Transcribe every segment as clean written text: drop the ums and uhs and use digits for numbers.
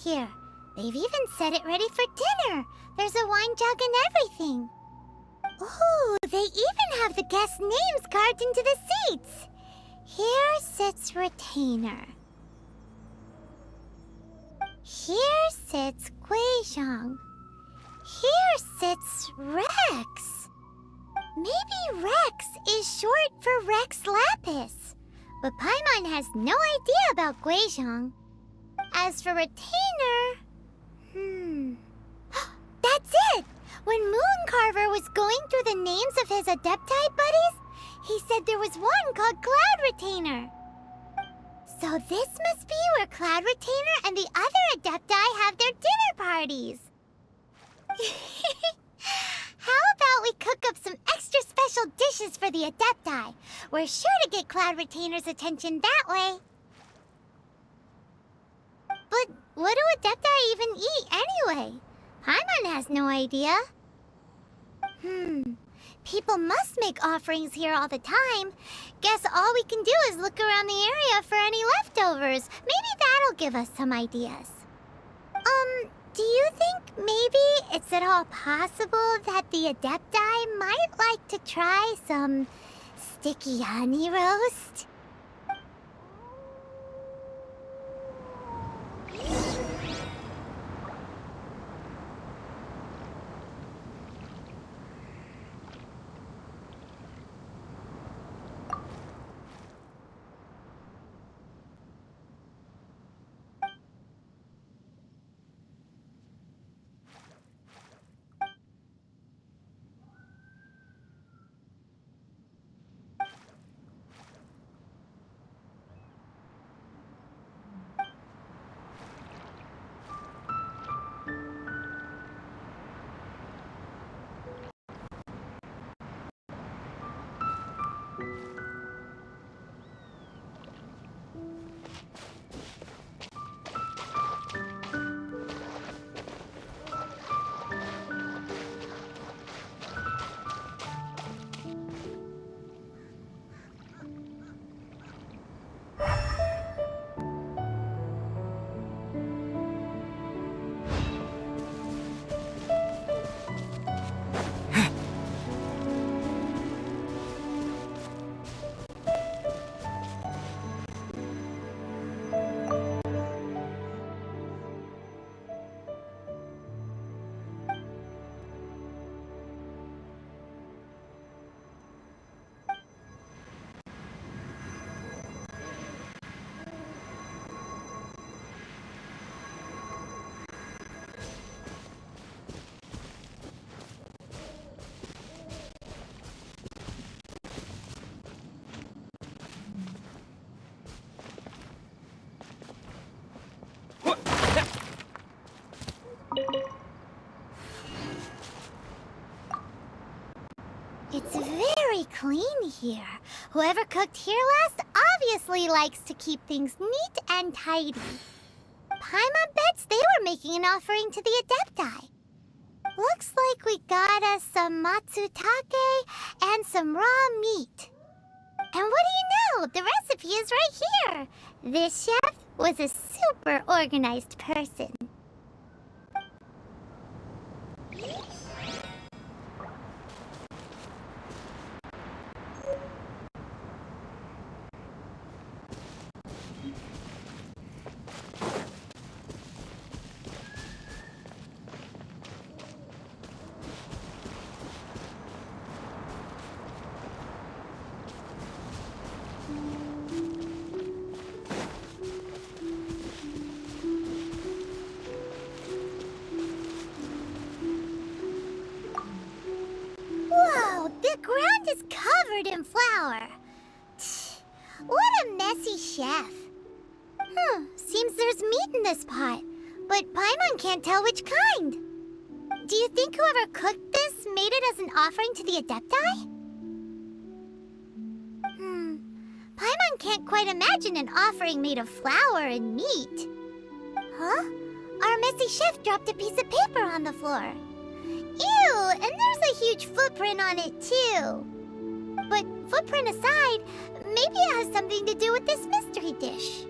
here. They've even set it ready for dinner. There's a wine jug and everything. Ooh, they even have the guests' names carved into the seats. Here sits Retainer. Here sits Guizhong. Here sits Rex. Maybe Rex is short for Rex Lapis. But Paimon has no idea about Guizhong. As for Retainer... That's it! When Mooncarver was going through the names of his Adepti buddies, he said there was one called Cloud Retainer. So this must be where Cloud Retainer and the other Adepti have their dinner parties. How about we cook up some extra special dishes for the Adepti? We're sure to get Cloud Retainer's attention that way. But what do Adepti even eat anyway? Paimon has no idea. People must make offerings here all the time. Guess all we can do is look around the area for any leftovers. Maybe that'll give us some ideas. Do you think maybe it's at all possible that the Adepti might like to try some sticky honey roast? It's very clean here. Whoever cooked here last obviously likes to keep things neat and tidy. Paimon bets they were making an offering to the Adepti. Looks like we got us some matsutake and some raw meat. And what do you know? The recipe is right here. This chef was a super organized person. Covered in flour. What a messy chef. Seems there's meat in this pot, but Paimon can't tell which kind. Do you think whoever cooked this made it as an offering to the Adepti? Paimon can't quite imagine an offering made of flour and meat. Huh? Our messy chef dropped a piece of paper on the floor. Ew, and there's a huge footprint on it too. But footprint aside, maybe it has something to do with this mystery dish.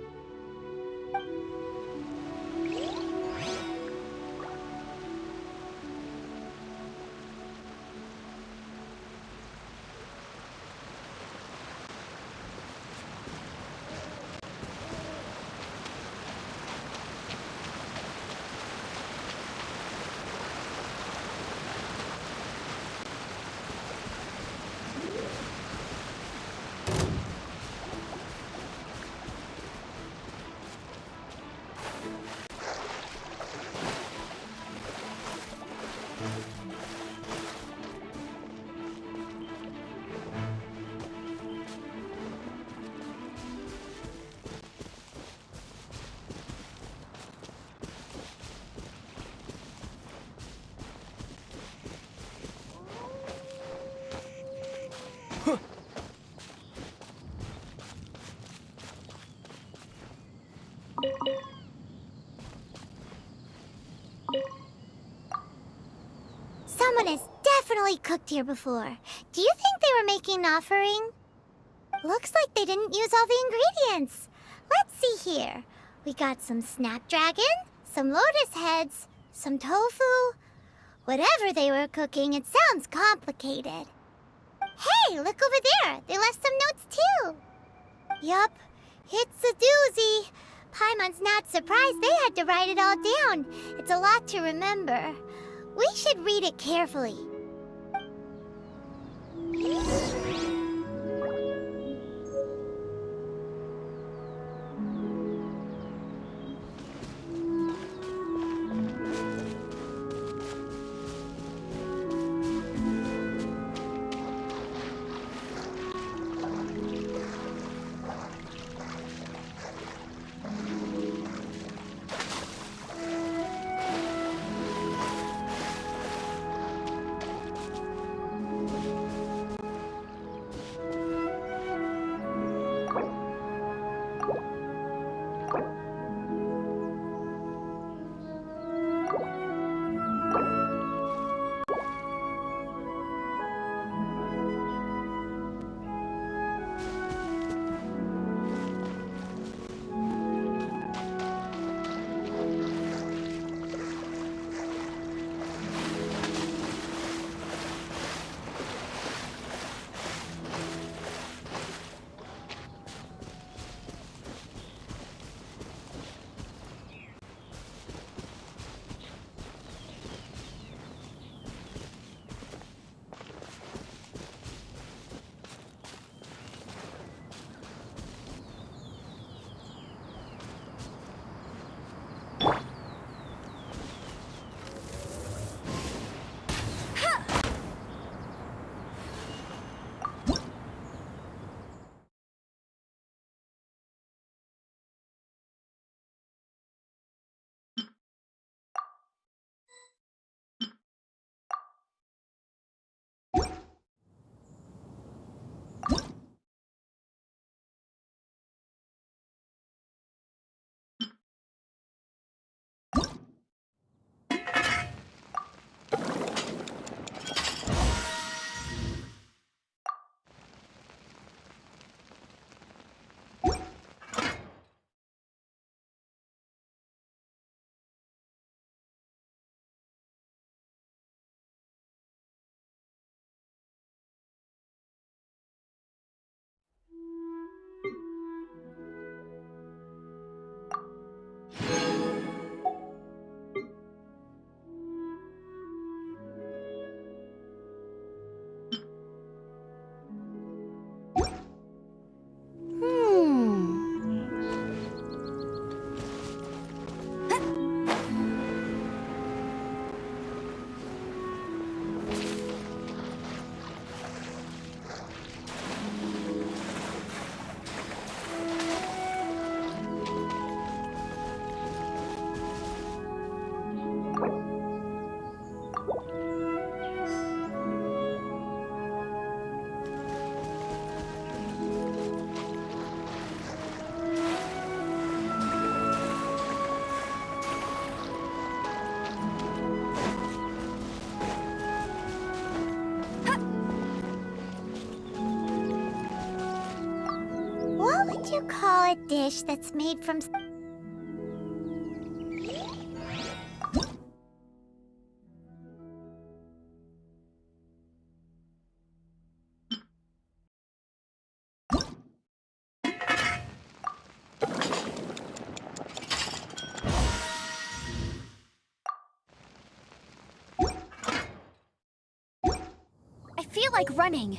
definitely cooked here before. Do you think they were making an offering? Looks like they didn't use all the ingredients. Let's see here. We got some snapdragon, some lotus heads, some tofu. Whatever they were cooking, it sounds complicated. Hey, look over there. They left some notes too. Yup, it's a doozy. Paimon's not surprised they had to write it all down. It's a lot to remember. We should read it carefully. You call a dish that's made from... I feel like running.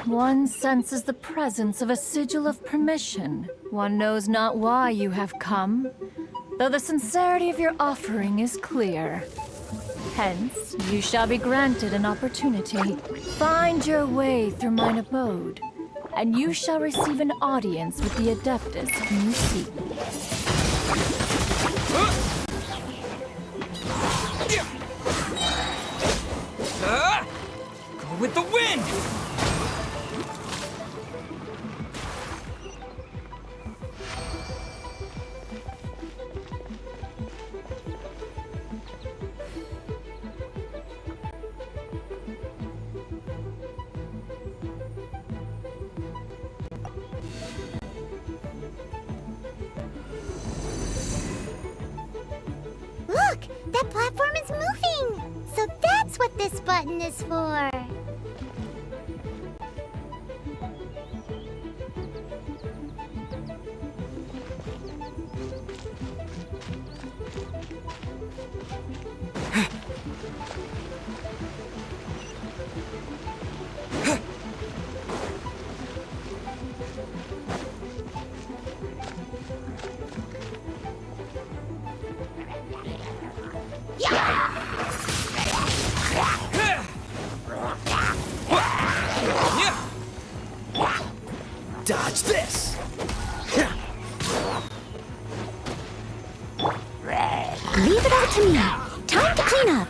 One senses the presence of a sigil of permission. One knows not why you have come, though the sincerity of your offering is clear. Hence, you shall be granted an opportunity. Find your way through mine abode, and you shall receive an audience with the Adeptus whom you seek. Go with the wind! Look! That platform is moving! So that's what this button is for! Dodge this! Leave it all to me. Time to clean up.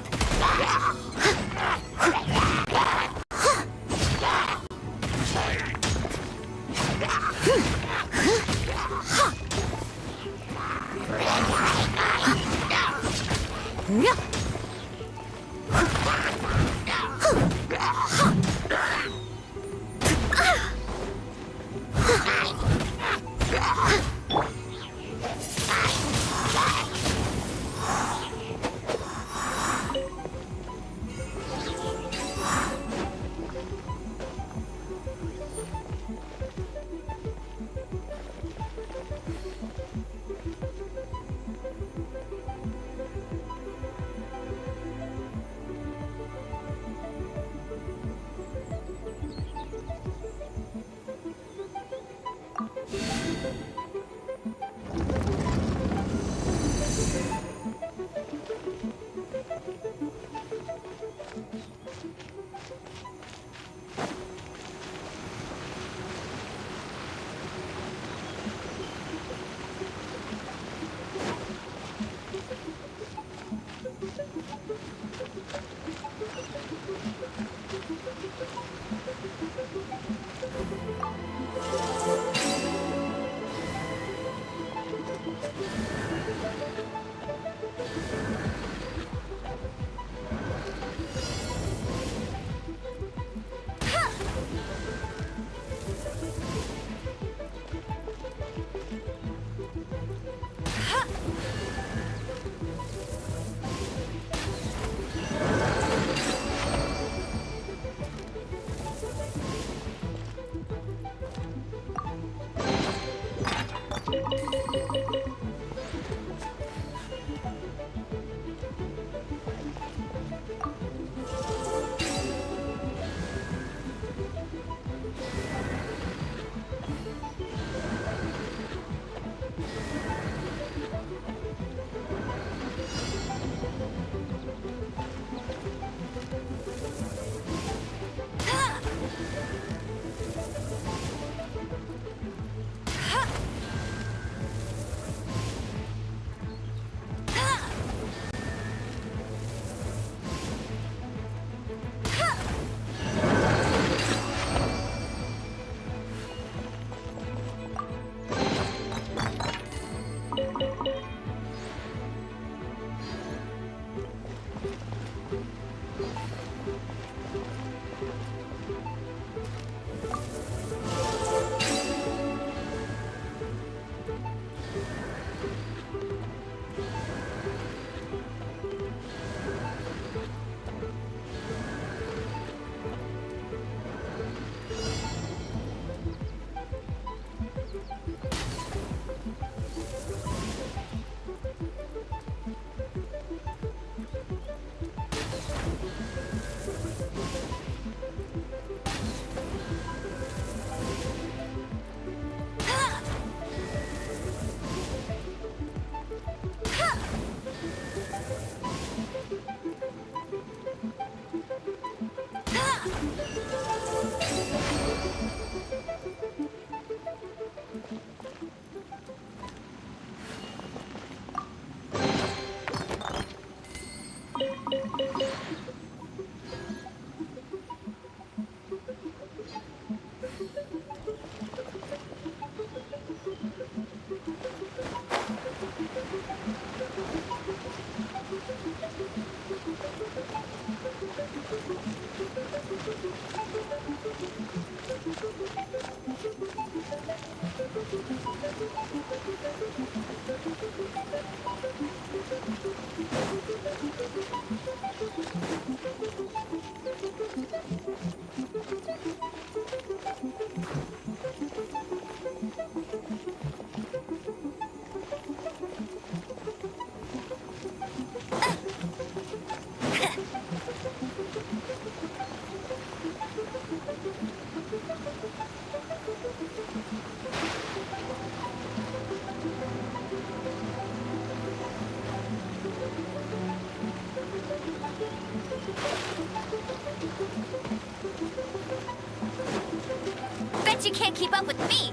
Bet you can't keep up with me!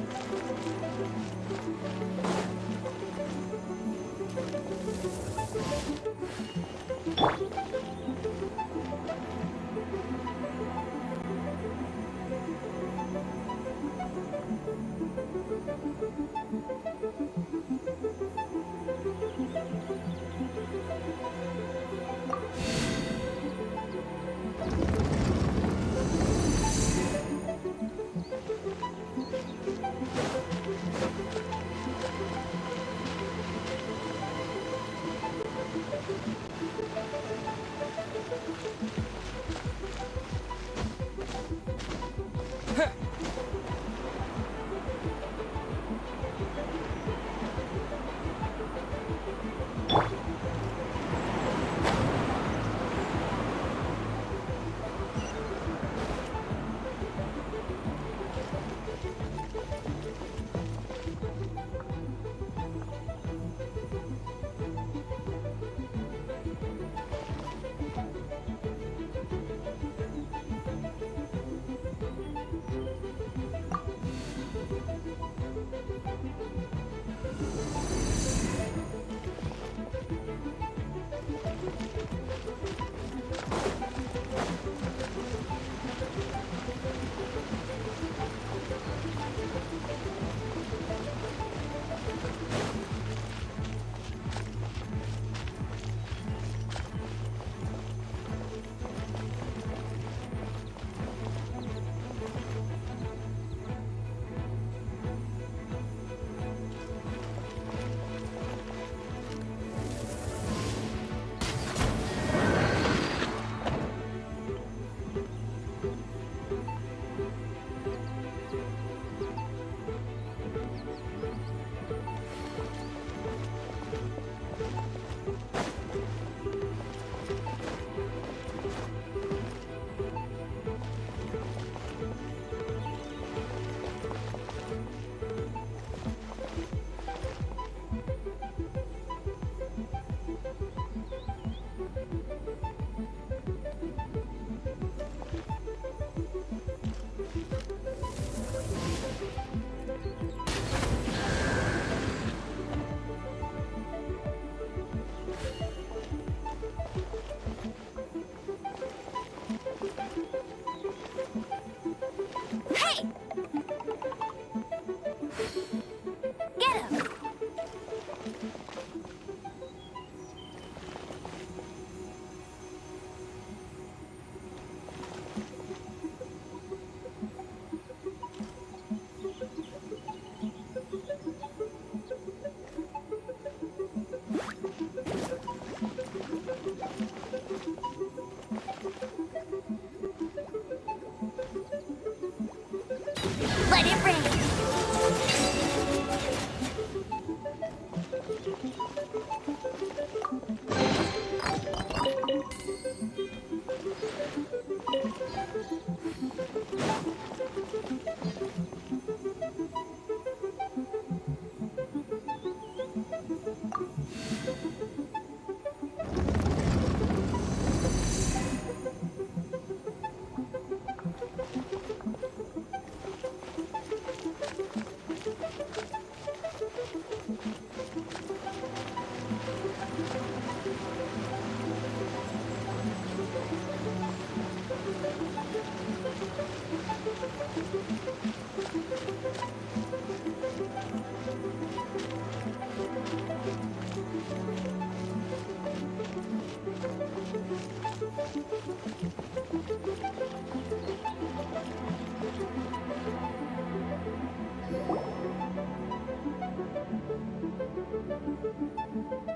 Let it rain!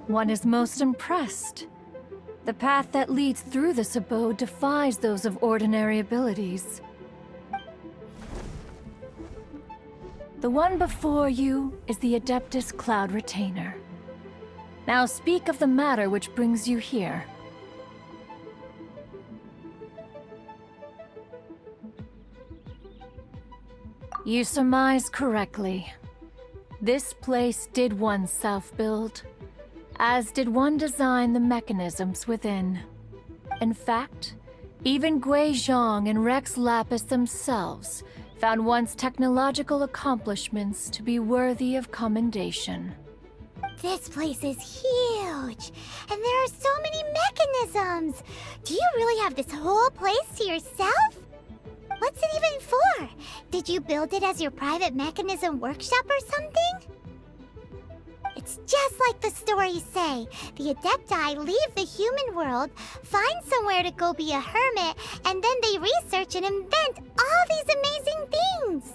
One is most impressed The path that leads through this abode defies those of ordinary abilities. The one before you is the Adeptus Cloud Retainer. Now speak of the matter which brings you here. You surmise correctly. This place did once self-build, as did one design the mechanisms within. In fact, even Gui Zhang and Rex Lapis themselves found one's technological accomplishments to be worthy of commendation. This place is huge, and there are so many mechanisms. Do you really have this whole place to yourself? What's it even for? Did you build it as your private mechanism workshop or something? It's just like the stories say. The Adepti leave the human world, find somewhere to go be a hermit, and then they research and invent all these amazing things.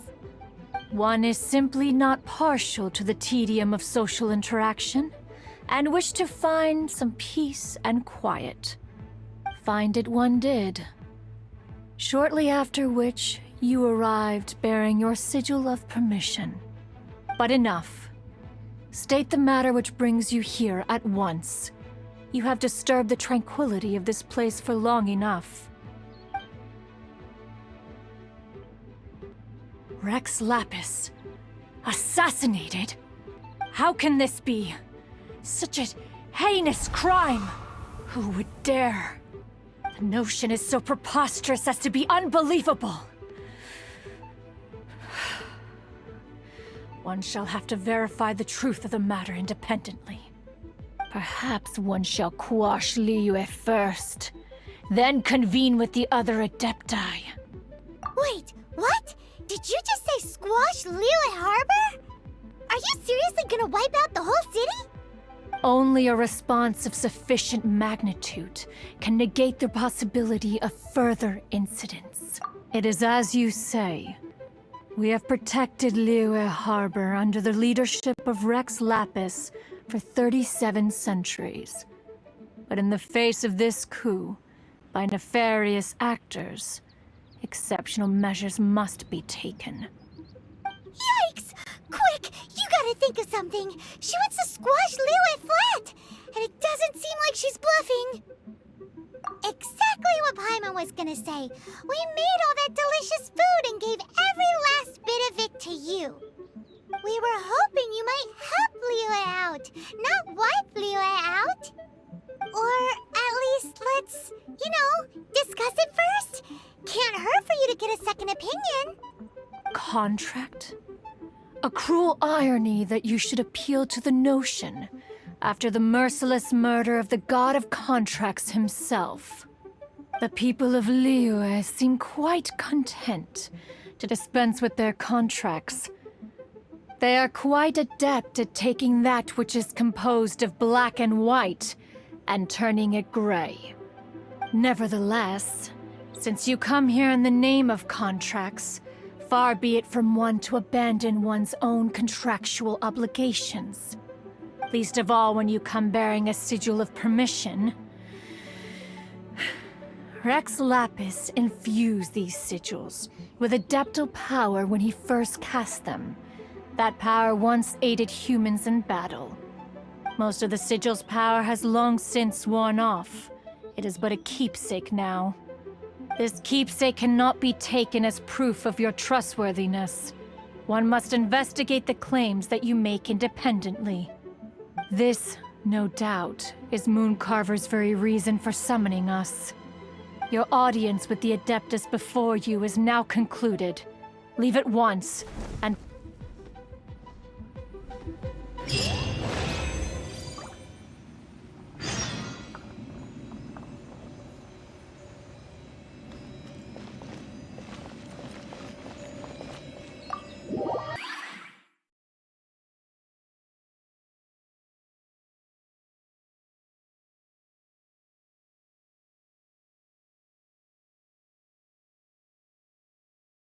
One is simply not partial to the tedium of social interaction, and wished to find some peace and quiet. Find it one did. Shortly after which, you arrived bearing your sigil of permission. But enough. State the matter which brings you here at once. You have disturbed the tranquility of this place for long enough. Rex Lapis, assassinated? How can this be? Such a heinous crime! Who would dare? The notion is so preposterous as to be unbelievable. One shall have to verify the truth of the matter independently. Perhaps one shall quash Liyue first, then convene with the other Adepti. Wait, what? Did you just say squash Liyue Harbor? Are you seriously gonna wipe out the whole city? Only a response of sufficient magnitude can negate the possibility of further incidents. It is as you say. We have protected Liyue Harbor under the leadership of Rex Lapis for 37 centuries. But in the face of this coup, by nefarious actors, exceptional measures must be taken. Yikes! Quick, you gotta think of something. She wants to squash Liyue flat, and it doesn't seem like she's bluffing. Exactly what Paimon was gonna say. We made all that delicious food and gave every last bit of it to you. We were hoping you might help Liyue out, not wipe Liyue out. Or at least let's, discuss it first. Can't hurt for you to get a second opinion. Contract? A cruel irony that you should appeal to the notion after the merciless murder of the god of contracts himself. The people of Liyue seem quite content to dispense with their contracts. They are quite adept at taking that which is composed of black and white and turning it gray. Nevertheless, since you come here in the name of contracts, far be it from one to abandon one's own contractual obligations. Least of all when you come bearing a sigil of permission. Rex Lapis infused these sigils with adeptal power when he first cast them. That power once aided humans in battle. Most of the sigil's power has long since worn off. It is but a keepsake now. This keepsake cannot be taken as proof of your trustworthiness. One must investigate the claims that you make independently. This, no doubt, is Mooncarver's very reason for summoning us. Your audience with the Adeptus before you is now concluded. Leave at once, and